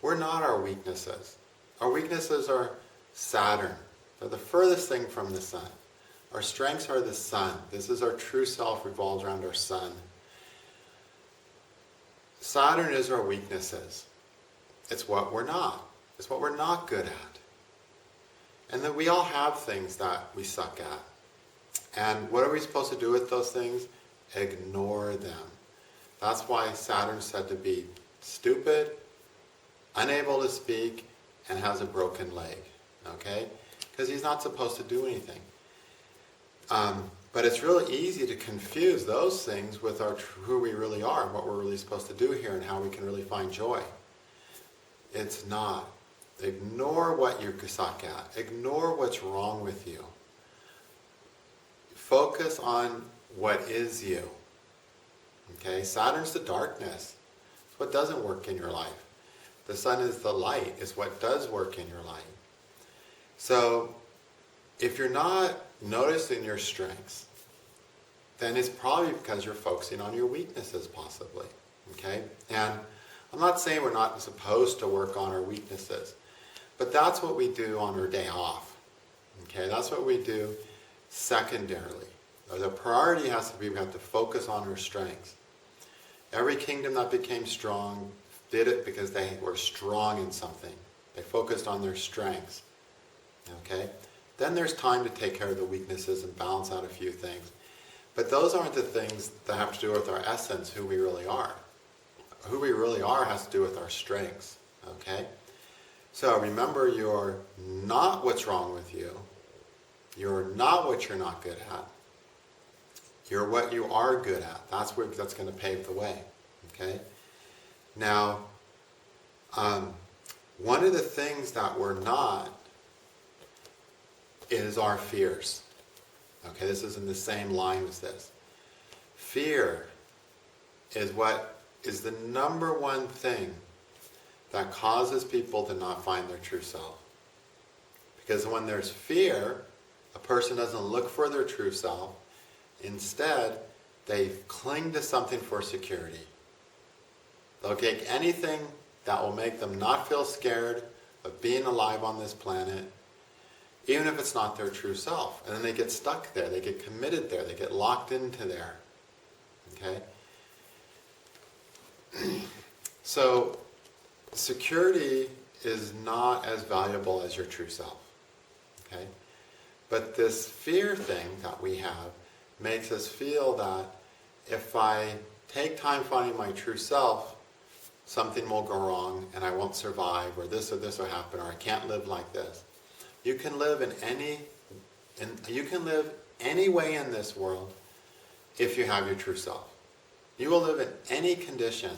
We're not our weaknesses. Our weaknesses are Saturn. They're the furthest thing from the sun. Our strengths are the sun. This is our true self, revolves around our sun. Saturn is our weaknesses. It's what we're not. It's what we're not good at. And then we all have things that we suck at. And what are we supposed to do with those things? Ignore them. That's why Saturn's said to be stupid, unable to speak, and has a broken leg. Okay? Because he's not supposed to do anything. But it's really easy to confuse those things with who we really are, what we're really supposed to do here, and how we can really find joy. It's not. Ignore what you suck at. Ignore what's wrong with you. Focus on what is you. Okay? Saturn's the darkness. It's what doesn't work in your life. The sun is the light. It's what does work in your life. So, if you're not noticing your strengths, then it's probably because you're focusing on your weaknesses, possibly. Okay? And I'm not saying we're not supposed to work on our weaknesses, but that's what we do on our day off. Okay? That's what we do secondarily. The priority has to be we have to focus on our strengths. Every kingdom that became strong did it because they were strong in something. They focused on their strengths. Okay? Then there's time to take care of the weaknesses and balance out a few things. But those aren't the things that have to do with our essence, who we really are. Who we really are has to do with our strengths. Okay? So remember, you're not what's wrong with you. You're not what you're not good at. You're what you are good at. That's going to pave the way. Okay? Now, one of the things that we're not is our fears. Okay, this is in the same line as this. Fear is what is the number one thing that causes people to not find their true self. Because when there's fear, a person doesn't look for their true self. Instead, they cling to something for security. They'll take anything that will make them not feel scared of being alive on this planet, even if it's not their true self. And then they get stuck there, they get committed there, they get locked into there. Okay? So, security is not as valuable as your true self. Okay? But this fear thing that we have makes us feel that if I take time finding my true self, something will go wrong and I won't survive, or this will happen, or I can't live like this. You can live you can live any way in this world if you have your true self. You will live in any condition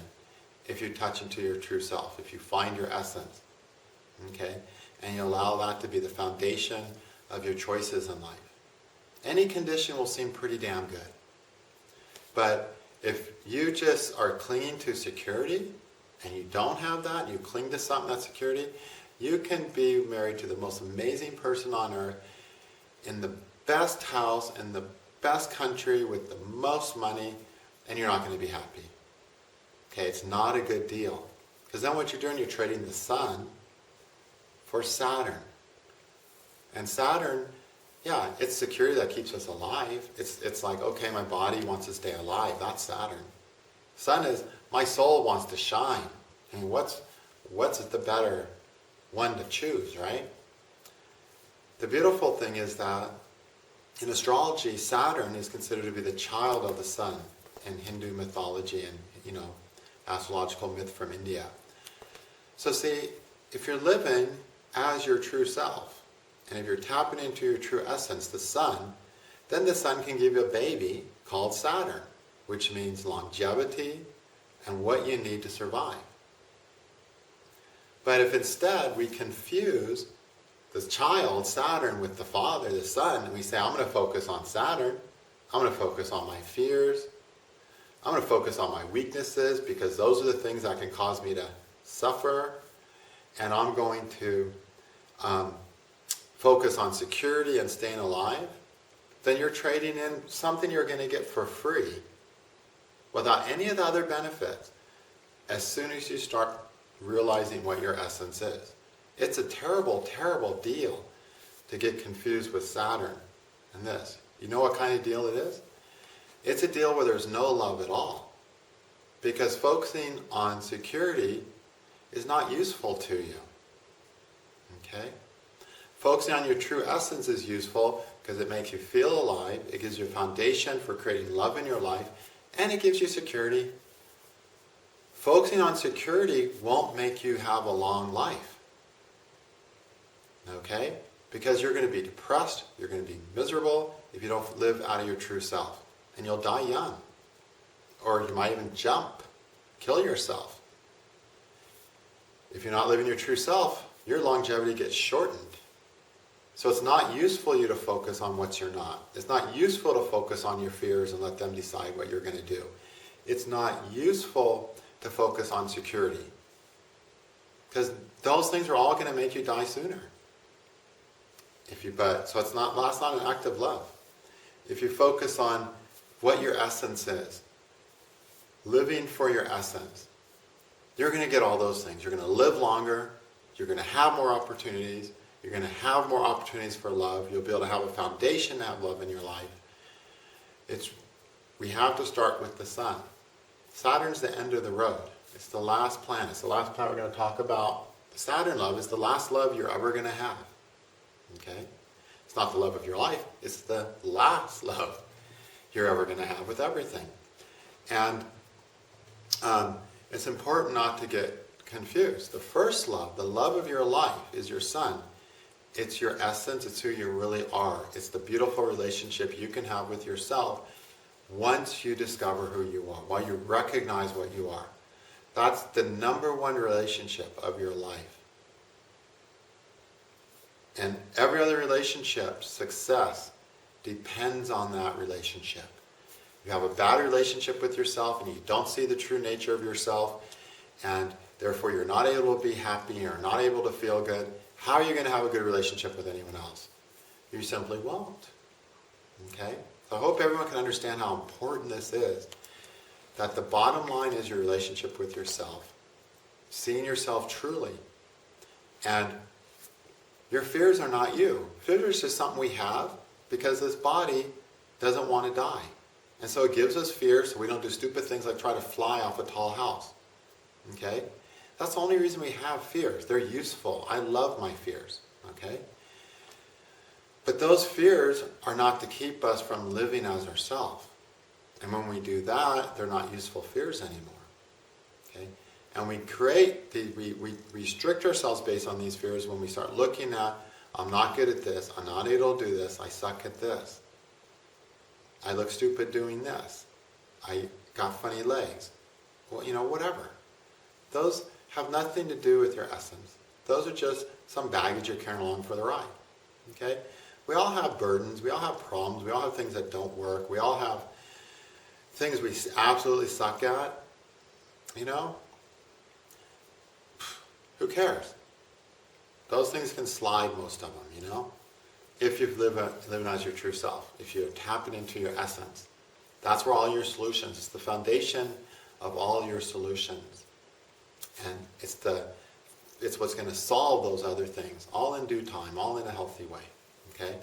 if you touch into your true self, if you find your essence. Okay? And you allow that to be the foundation of your choices in life. Any condition will seem pretty damn good. But if you just are clinging to security, and you don't have that, you cling to something that's security, you can be married to the most amazing person on earth, in the best house, in the best country, with the most money, and you're not going to be happy. Okay, it's not a good deal. Because then what you're doing, you're trading the sun for Saturn. And Saturn, yeah, it's security that keeps us alive. It's like, okay, my body wants to stay alive. That's Saturn. Sun is, my soul wants to shine. I mean, what's the better one to choose, right? The beautiful thing is that in astrology, Saturn is considered to be the child of the sun in Hindu mythology and, astrological myth from India. So see, if you're living as your true self, and if you're tapping into your true essence, the sun, then the sun can give you a baby called Saturn, which means longevity and what you need to survive. But if instead we confuse the child, Saturn, with the father, the sun, and we say, I'm going to focus on Saturn, I'm going to focus on my fears, I'm going to focus on my weaknesses because those are the things that can cause me to suffer, and I'm going to focus on security and staying alive, then you're trading in something you're going to get for free without any of the other benefits as soon as you start realizing what your essence is. It's a terrible, terrible deal to get confused with Saturn and this. You know what kind of deal it is? It's a deal where there's no love at all. Because focusing on security is not useful to you. Okay? Focusing on your true essence is useful because it makes you feel alive, it gives you a foundation for creating love in your life, and it gives you security. Focusing on security won't make you have a long life. Okay? Because you're going to be depressed, you're going to be miserable if you don't live out of your true self. And you'll die young. Or you might even jump, kill yourself. If you're not living your true self, your longevity gets shortened. So it's not useful you to focus on what you're not. It's not useful to focus on your fears and let them decide what you're going to do. It's not useful to focus on security. Because those things are all going to make you die sooner. So that's not an act of love. If you focus on what your essence is, living for your essence, you're going to get all those things. You're going to live longer. You're going to have more opportunities. You're going to have more opportunities for love. You'll be able to have a foundation to have love in your life. We have to start with the sun. Saturn's the end of the road. It's the last planet. It's the last planet we're going to talk about. Saturn love is the last love you're ever going to have. Okay? It's not the love of your life. It's the last love you're ever going to have with everything. And it's important not to get confused. The first love, the love of your life, is your sun. It's your essence. It's who you really are. It's the beautiful relationship you can have with yourself once you discover who you are, while you recognize what you are. That's the number one relationship of your life. And every other relationship, success, depends on that relationship. You have a bad relationship with yourself and you don't see the true nature of yourself, and therefore you're not able to be happy, you're not able to feel good. How are you going to have a good relationship with anyone else? You simply won't. Okay? So I hope everyone can understand how important this is. That the bottom line is your relationship with yourself. Seeing yourself truly. And your fears are not you. Fears are just something we have because this body doesn't want to die. And so it gives us fear so we don't do stupid things like try to fly off a tall house. Okay? That's the only reason we have fears. They're useful. I love my fears. Okay? But those fears are not to keep us from living as ourselves. And when we do that, they're not useful fears anymore. Okay? And we restrict ourselves based on these fears when we start looking at, I'm not good at this, I'm not able to do this, I suck at this. I look stupid doing this. I got funny legs. Well, whatever. Those have nothing to do with your essence. Those are just some baggage you're carrying along for the ride. Okay? We all have burdens, we all have problems, we all have things that don't work, we all have things we absolutely suck at. Who cares? Those things can slide, most of them, if you've living as your true self, if you're tapping into your essence. That's where all your solutions, it's the foundation of all your solutions. And it's what's going to solve those other things, all in due time, all in a healthy way. Okay?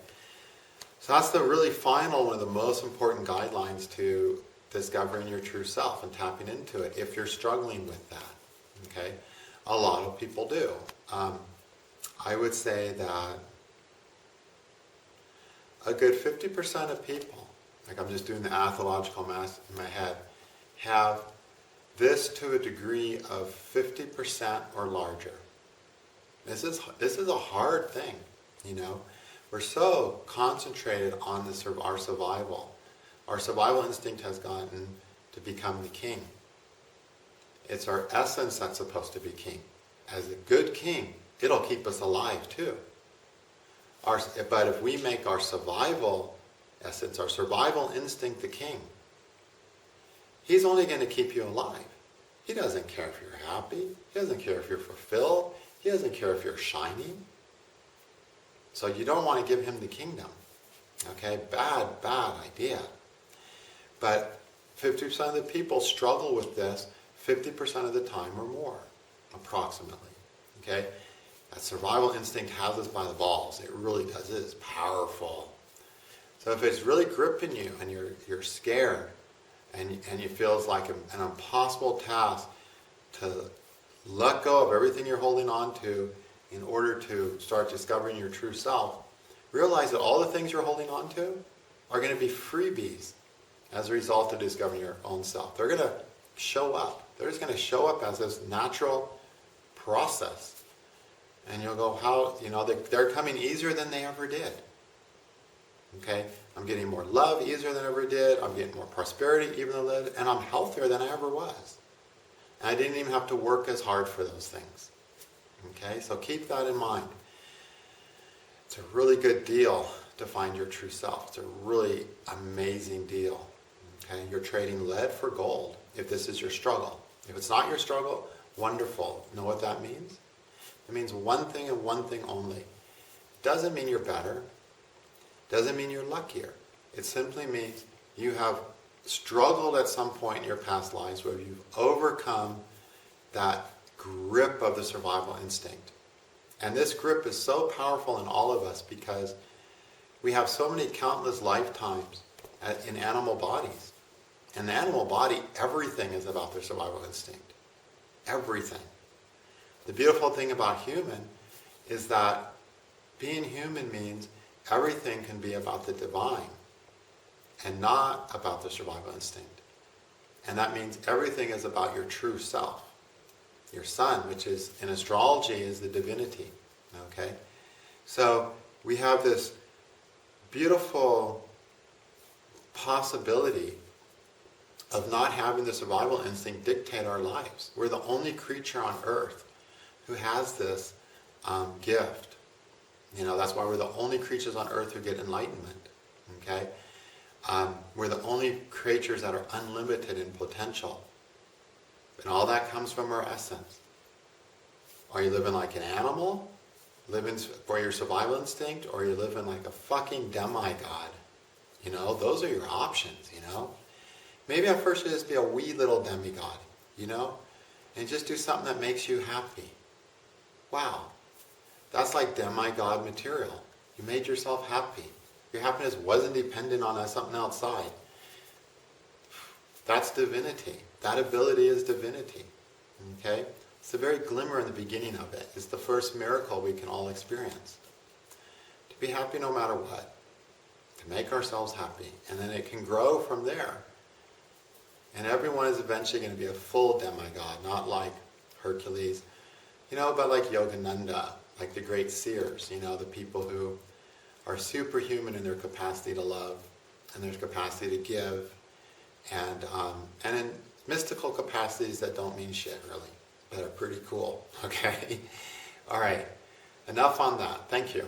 So that's the really final, one of the most important guidelines to discovering your true self and tapping into it, if you're struggling with that. Okay? A lot of people do. I would say that a good 50% of people, like I'm just doing the astrological math in my head, have this to a degree of 50% or larger. This is a hard thing, We're so concentrated on our survival. Our survival instinct has gotten to become the king. It's our essence that's supposed to be king. As a good king, it'll keep us alive too. But if we make our survival essence, our survival instinct the king, he's only going to keep you alive. He doesn't care if you're happy. He doesn't care if you're fulfilled. He doesn't care if you're shining. So you don't want to give him the kingdom. Okay, bad idea. But 50% of the people struggle with this 50% of the time or more, approximately. Okay? That survival instinct has us by the balls. It really does. It is powerful. So if it's really gripping you and you're scared and it feels like an impossible task to let go of everything you're holding on to in order to start discovering your true self, realize that all the things you're holding on to are going to be freebies as a result of discovering your own self. They're going to show up. They're just going to show up as this natural process. And you'll go, how, they're coming easier than they ever did. Okay? I'm getting more love easier than I ever did. I'm getting more prosperity even than I did. And I'm healthier than I ever was. And I didn't even have to work as hard for those things. Okay? So keep that in mind. It's a really good deal to find your true self. It's a really amazing deal. Okay? You're trading lead for gold if this is your struggle. If it's not your struggle, wonderful. Know what that means? It means one thing and one thing only. Doesn't mean you're better. Doesn't mean you're luckier. It simply means you have struggled at some point in your past lives where you've overcome that grip of the survival instinct. And this grip is so powerful in all of us because we have so many countless lifetimes in animal bodies. In the animal body, everything is about their survival instinct. Everything. The beautiful thing about human is that being human means everything can be about the divine and not about the survival instinct. And that means everything is about your true self. Your sun, which is in astrology is the divinity. Okay? So we have this beautiful possibility of not having the survival instinct dictate our lives. We're the only creature on earth who has this gift. That's why we're the only creatures on earth who get enlightenment. Okay? We're the only creatures that are unlimited in potential. And all that comes from our essence. Are you living like an animal? Living for your survival instinct? Or are you living like a fucking demigod? Those are your options, Maybe at first you just be a wee little demigod, And just do something that makes you happy. Wow. That's like demigod material. You made yourself happy. Your happiness wasn't dependent on something outside. That's divinity. That ability is divinity. Okay? It's the very glimmer in the beginning of it. It's the first miracle we can all experience. To be happy no matter what. To make ourselves happy. And then it can grow from there. And everyone is eventually going to be a full demigod, not like Hercules, but like Yogananda, like the great seers, the people who are superhuman in their capacity to love and their capacity to give, and in mystical capacities that don't mean shit, really, but are pretty cool. Okay? All right. Enough on that. Thank you.